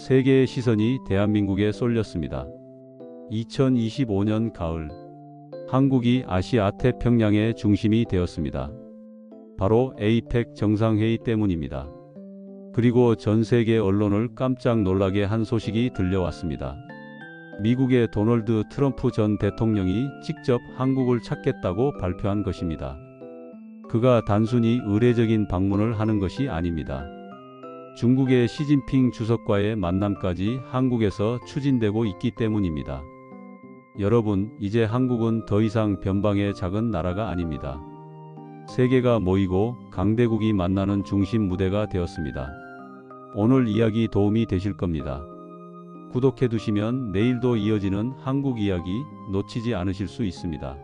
세계의 시선이 대한민국에 쏠렸습니다. 2025년 가을, 한국이 아시아 태평양의 중심이 되었습니다. 바로 에이펙 정상회의 때문입니다. 그리고 전 세계 언론을 깜짝 놀라게 한 소식이 들려왔습니다. 미국의 도널드 트럼프 전 대통령이 직접 한국을 찾겠다고 발표한 것입니다. 그가 단순히 의례적인 방문을 하는 것이 아닙니다. 중국의 시진핑 주석과의 만남까지 한국에서 추진되고 있기 때문입니다. 여러분, 이제 한국은 더 이상 변방의 작은 나라가 아닙니다. 세계가 모이고 강대국이 만나는 중심 무대가 되었습니다. 오늘 이야기 도움이 되실 겁니다. 구독해 두시면 내일도 이어지는 한국 이야기 놓치지 않으실 수 있습니다.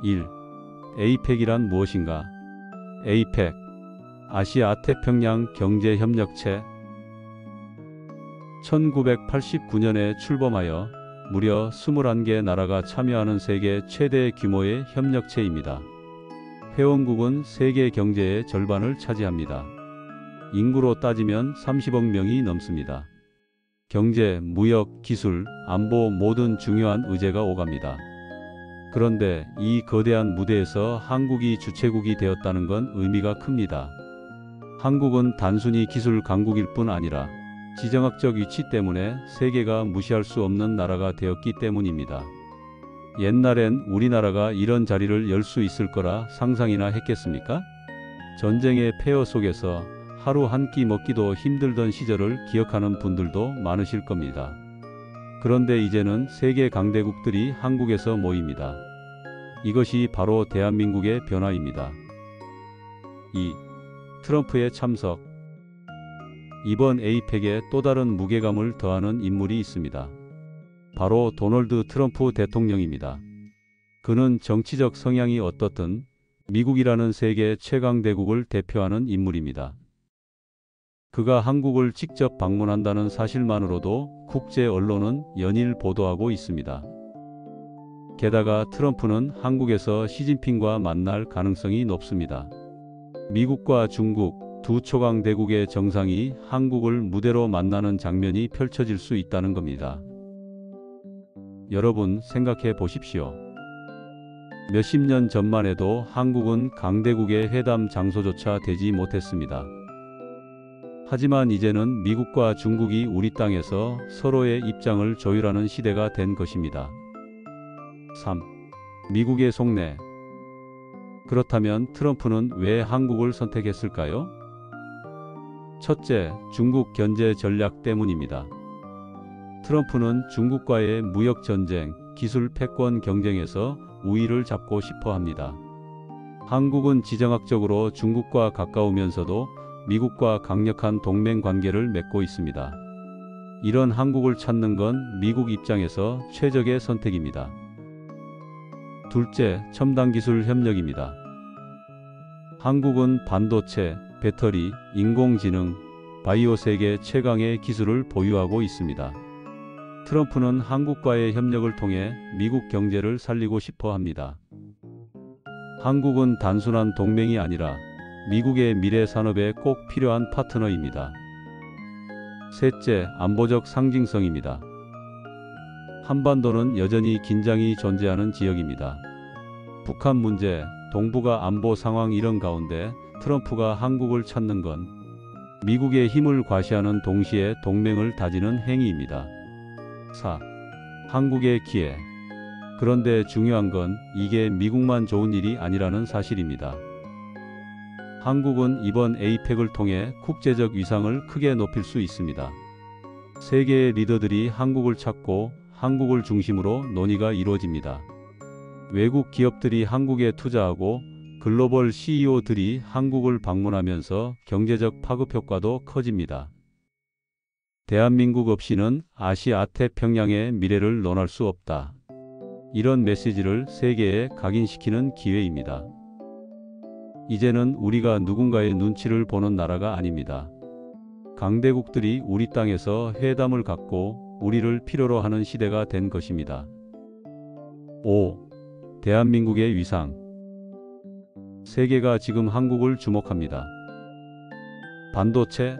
1. 에이펙이란 무엇인가? 에이펙, 아시아 태평양 경제협력체. 1989년에 출범하여 무려 21개 나라가 참여하는 세계 최대 규모의 협력체입니다. 회원국은 세계 경제의 절반을 차지합니다. 인구로 따지면 30억 명이 넘습니다. 경제, 무역, 기술, 안보 모든 중요한 의제가 오갑니다. 그런데 이 거대한 무대에서 한국이 주최국이 되었다는 건 의미가 큽니다. 한국은 단순히 기술 강국일 뿐 아니라 지정학적 위치 때문에 세계가 무시할 수 없는 나라가 되었기 때문입니다. 옛날엔 우리나라가 이런 자리를 열 수 있을 거라 상상이나 했겠습니까? 전쟁의 폐허 속에서 하루 한 끼 먹기도 힘들던 시절을 기억하는 분들도 많으실 겁니다. 그런데 이제는 세계 강대국들이 한국에서 모입니다. 이것이 바로 대한민국의 변화입니다. 2. 트럼프의 참석. 이번 에이펙에 또 다른 무게감을 더하는 인물이 있습니다. 바로 도널드 트럼프 대통령입니다. 그는 정치적 성향이 어떻든 미국이라는 세계 최강대국을 대표하는 인물입니다. 그가 한국을 직접 방문한다는 사실만으로도 국제 언론은 연일 보도하고 있습니다. 게다가 트럼프는 한국에서 시진핑과 만날 가능성이 높습니다. 미국과 중국 두 초강대국의 정상이 한국을 무대로 만나는 장면이 펼쳐질 수 있다는 겁니다. 여러분 생각해 보십시오. 몇십 년 전만 해도 한국은 강대국의 회담 장소조차 되지 못했습니다. 하지만 이제는 미국과 중국이 우리 땅에서 서로의 입장을 조율하는 시대가 된 것입니다. 3. 미국의 속내. 그렇다면 트럼프는 왜 한국을 선택했을까요? 첫째, 중국 견제 전략 때문입니다. 트럼프는 중국과의 무역 전쟁, 기술 패권 경쟁에서 우위를 잡고 싶어 합니다. 한국은 지정학적으로 중국과 가까우면서도 미국과 강력한 동맹 관계를 맺고 있습니다. 이런 한국을 찾는 건 미국 입장에서 최적의 선택입니다. 둘째, 첨단 기술 협력입니다. 한국은 반도체, 배터리, 인공지능, 바이오 세계 최강의 기술을 보유하고 있습니다. 트럼프는 한국과의 협력을 통해 미국 경제를 살리고 싶어 합니다. 한국은 단순한 동맹이 아니라 미국의 미래 산업에 꼭 필요한 파트너입니다. 셋째, 안보적 상징성입니다. 한반도는 여전히 긴장이 존재하는 지역입니다. 북한 문제, 동북아 안보 상황 이런 가운데 트럼프가 한국을 찾는 건 미국의 힘을 과시하는 동시에 동맹을 다지는 행위입니다. 4. 한국의 기회. 그런데 중요한 건 이게 미국만 좋은 일이 아니라는 사실입니다. 한국은 이번 에이펙을 통해 국제적 위상을 크게 높일 수 있습니다. 세계의 리더들이 한국을 찾고 한국을 중심으로 논의가 이루어집니다. 외국 기업들이 한국에 투자하고 글로벌 CEO들이 한국을 방문하면서 경제적 파급 효과도 커집니다. 대한민국 없이는 아시아 태평양의 미래를 논할 수 없다. 이런 메시지를 세계에 각인시키는 기회입니다. 이제는 우리가 누군가의 눈치를 보는 나라가 아닙니다. 강대국들이 우리 땅에서 회담을 갖고 우리를 필요로 하는 시대가 된 것입니다. 5. 대한민국의 위상. 세계가 지금 한국을 주목합니다. 반도체,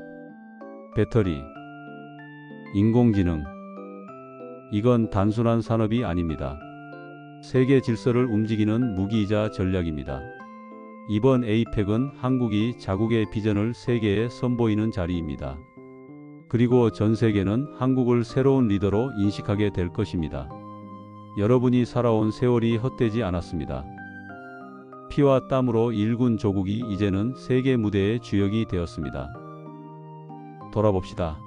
배터리, 인공지능. 이건 단순한 산업이 아닙니다. 세계 질서를 움직이는 무기이자 전략입니다. 이번 에이펙은 한국이 자국의 비전을 세계에 선보이는 자리입니다. 그리고 전 세계는 한국을 새로운 리더로 인식하게 될 것입니다. 여러분이 살아온 세월이 헛되지 않았습니다. 피와 땀으로 일군 조국이 이제는 세계 무대의 주역이 되었습니다. 돌아봅시다.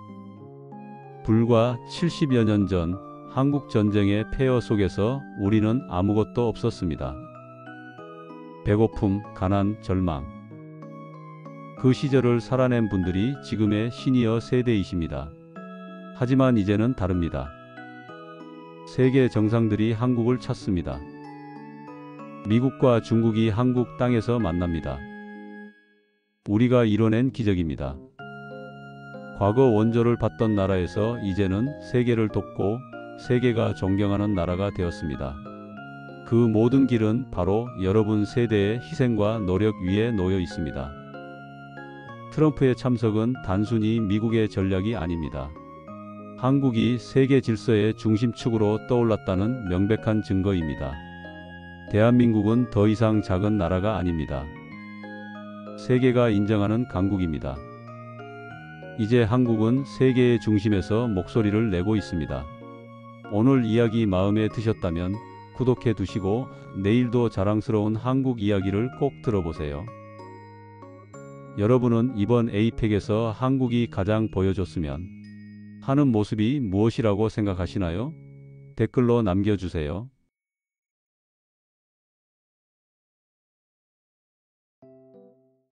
불과 70여 년 전 한국 전쟁의 폐허 속에서 우리는 아무것도 없었습니다. 배고픔, 가난, 절망. 그 시절을 살아낸 분들이 지금의 시니어 세대이십니다. 하지만 이제는 다릅니다. 세계 정상들이 한국을 찾습니다. 미국과 중국이 한국 땅에서 만납니다. 우리가 이뤄낸 기적입니다. 과거 원조를 받던 나라에서 이제는 세계를 돕고 세계가 존경하는 나라가 되었습니다. 그 모든 길은 바로 여러분 세대의 희생과 노력 위에 놓여 있습니다. 트럼프의 참석은 단순히 미국의 전략이 아닙니다. 한국이 세계 질서의 중심축으로 떠올랐다는 명백한 증거입니다. 대한민국은 더 이상 작은 나라가 아닙니다. 세계가 인정하는 강국입니다. 이제 한국은 세계의 중심에서 목소리를 내고 있습니다. 오늘 이야기 마음에 드셨다면 구독해 두시고 내일도 자랑스러운 한국 이야기를 꼭 들어보세요. 여러분은 이번 에이펙에서 한국이 가장 보여줬으면 하는 모습이 무엇이라고 생각하시나요? 댓글로 남겨주세요.